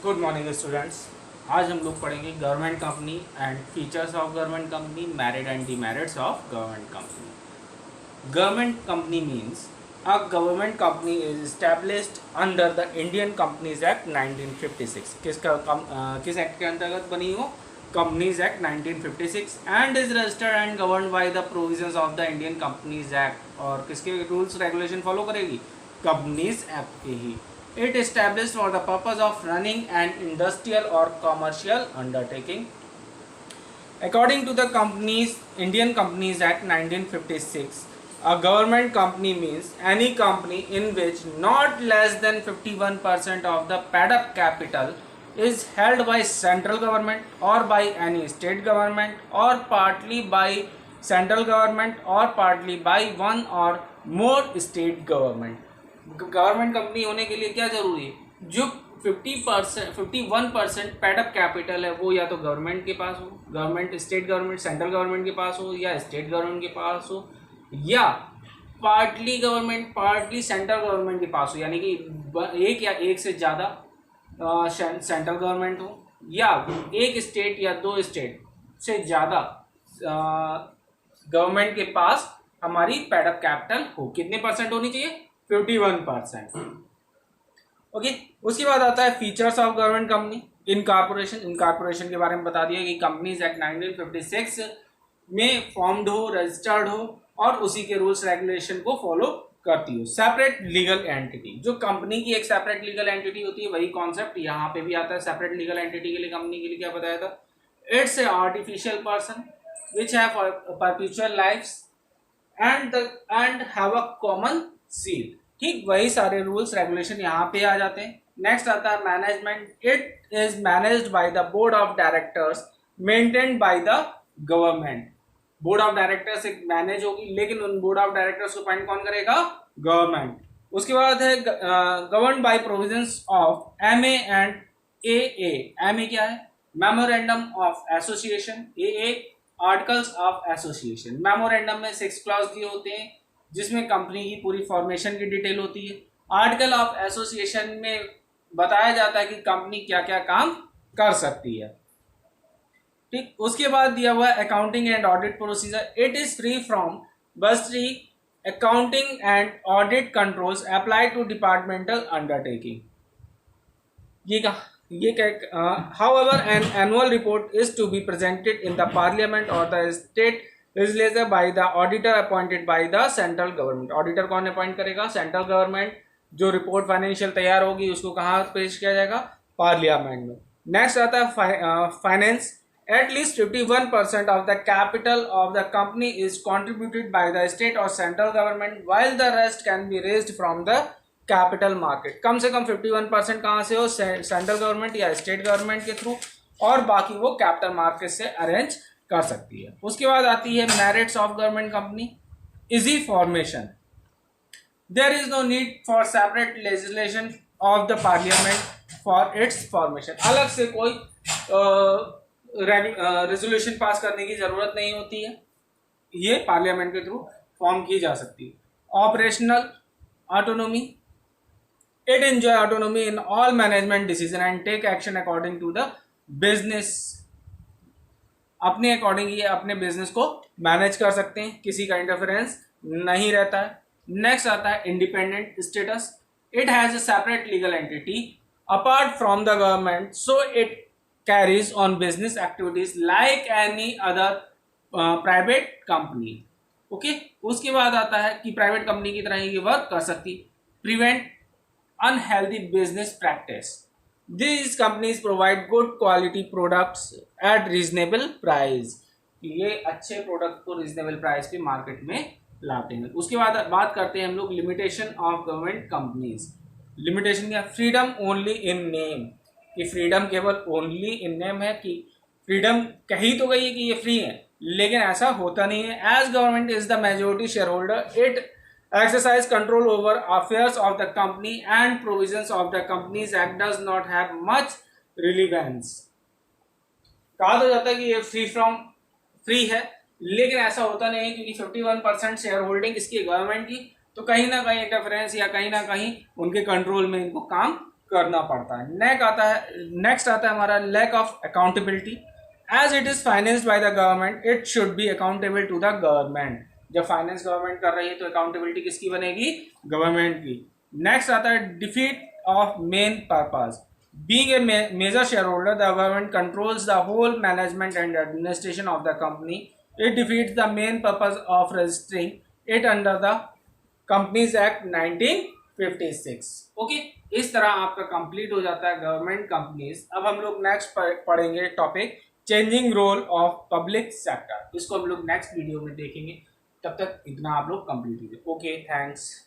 Good morning students. आज हम लोग पढ़ेंगे government company and features of government company, merit and demerits of government company. Government company means a government company is established under the Indian companies act 1956। किस act के अंतर्गत बनी हो? Companies act 1956 and is registered and govern by the provisions of the Indian companies act. और किसके rules regulation follow करेगी? Companies act के ही। It established for the purpose of running an industrial or commercial undertaking. According to the Indian Companies Act 1956, a government company means any company in which not less than 51% of the paid-up capital is held by central government or by any state government or partly by central government or partly by one or more state government. Government company होने के लिए क्या जरूरी है? जो 51% paid up capital है वो या तो गवर्नमेंट के पास हो, government state government central government के पास हो, या स्टेट गवर्नमेंट के पास हो, या partly government partly central government के पास हो, यानी कि एक या एक से ज़्यादा सेंट्रल गवर्नमेंट हो, या एक स्टेट या दो स्टेट से ज़्यादा गवर्नमेंट के पास हमारी पैडअप कैपिटल हो। कितने परसेंट होनी चाहिए? 51%। ओके, उसके बाद आता है features of government company. Incorporation के बारे में बता दिया कि कंपनीज एक्ट 1956 में फॉर्म्ड हो, रजिस्टर्ड हो और उसी के रूल्स रेगुलेशन को फॉलो करती हो। सेपरेट लीगल एंटिटी, जो कंपनी की एक सेपरेट लीगल एंटिटी होती है, वही कॉन्सेप्ट यहाँ पे भी आता है। सेपरेट लीगल एंटिटी के लिए कंपनी के लिए क्या बताया था? It's a artificial person which have perpetual lifes and have a common seal. ठीक, वही सारे रूल्स रेगुलेशन यहाँ पे आ जाते हैं। नेक्स्ट आता है management. It is managed by the board of directors maintained by the government. Board of directors एक मैनेज होगी, लेकिन उन बोर्ड ऑफ डायरेक्टर्स को अपॉइंट कौन करेगा? गवर्नमेंट। उसके बाद है govern by provisions of MA and AA. MA क्या है? Memorandum of association. AA articles of association. Memorandum में 6 क्लॉज दिए होते हैं जिसमें कंपनी की पूरी फॉर्मेशन की डिटेल होती है। आर्टिकल ऑफ एसोसिएशन में बताया जाता है कि कंपनी क्या क्या काम कर सकती है। ठीक, उसके बाद दिया हुआ है accounting and audit procedure. It is free from बस्ट्री accounting and audit controls apply to departmental undertaking. However, an annual report is to be presented in the parliament or the state legislature by the auditor appointed by the central government. Auditor कौन appoint करेगा? Central government. जो report financial तैयार होगी उसको कहाँ पेश किया जाएगा? पार्लियामेंट में। नेक्स्ट आता है finance. At least 51% of the capital of the company is contributed by the state or central government, while the rest can be raised from the capital market. कम से कम 51% कहाँ से हो? सेंट्रल गवर्नमेंट या स्टेट गवर्नमेंट के through, और बाकी वो कैपिटल मार्केट से अरेंज कर सकती है। उसके बाद आती है merits of government company. Easy formation. There is no need for separate legislation of the parliament for its formation. अलग से कोई रेजोल्यूशन पास करने की जरूरत नहीं होती है, ये पार्लियामेंट के थ्रू फॉर्म की जा सकती है। Operational autonomy. It enjoy autonomy in all management decision and take action according to the business. अपने अकॉर्डिंग ये अपने बिजनेस को मैनेज कर सकते हैं, किसी का इंटरफेरेंस नहीं रहता है। नेक्स्ट आता है independent status. It has a separate legal entity apart from the government, so it carries on business activities like any other private company. Okay, उसके बाद आता है कि प्राइवेट कंपनी की तरह ये वर्क कर सकती। Prevent unhealthy business practice. These companies provide good quality products at reasonable price. ये अच्छे प्रोडक्ट को रीजनेबल प्राइस पे मार्केट में लाते हैं। उसके बाद बात करते हैं हम लोग limitation of government companies. Limitation क्या? Freedom only in name. कि फ्रीडम केवल ओनली इन नेम है, कि फ्रीडम कही तो गई है कि ये फ्री है, लेकिन ऐसा होता नहीं है। As government is the majority shareholder, it exercise control over affairs of the company and provisions of the Companies Act does not have much relevance. कहा तो जाता है कि ये फ्री है, लेकिन ऐसा होता नहीं है, क्योंकि 51% शेयर होल्डिंग इसकी गवर्नमेंट की, तो कहीं ना कहीं इंटरफेरेंस या कहीं ना कहीं उनके कंट्रोल में इनको काम करना पड़ता है। नेक्स्ट आता है हमारा lack of accountability. As it is financed by the government it should be accountable to the government. जब फाइनेंस गवर्नमेंट कर रही है तो अकाउंटेबिलिटी किसकी बनेगी? गवर्नमेंट की। नेक्स्ट आता है defeat of main purpose. Being a major shareholder, the government controls the whole management and administration of the company. It defeats the main purpose of registering it under the Companies Act 1956. Okay, इस तरह आपका complete हो जाता है government companies. अब हम लोग next पढ़ेंगे topic changing role of public sector. इसको हम लोग नेक्स्ट वीडियो में देखेंगे। तब तक इतना आप लोग कंप्लीट कीजिए। Okay, thanks.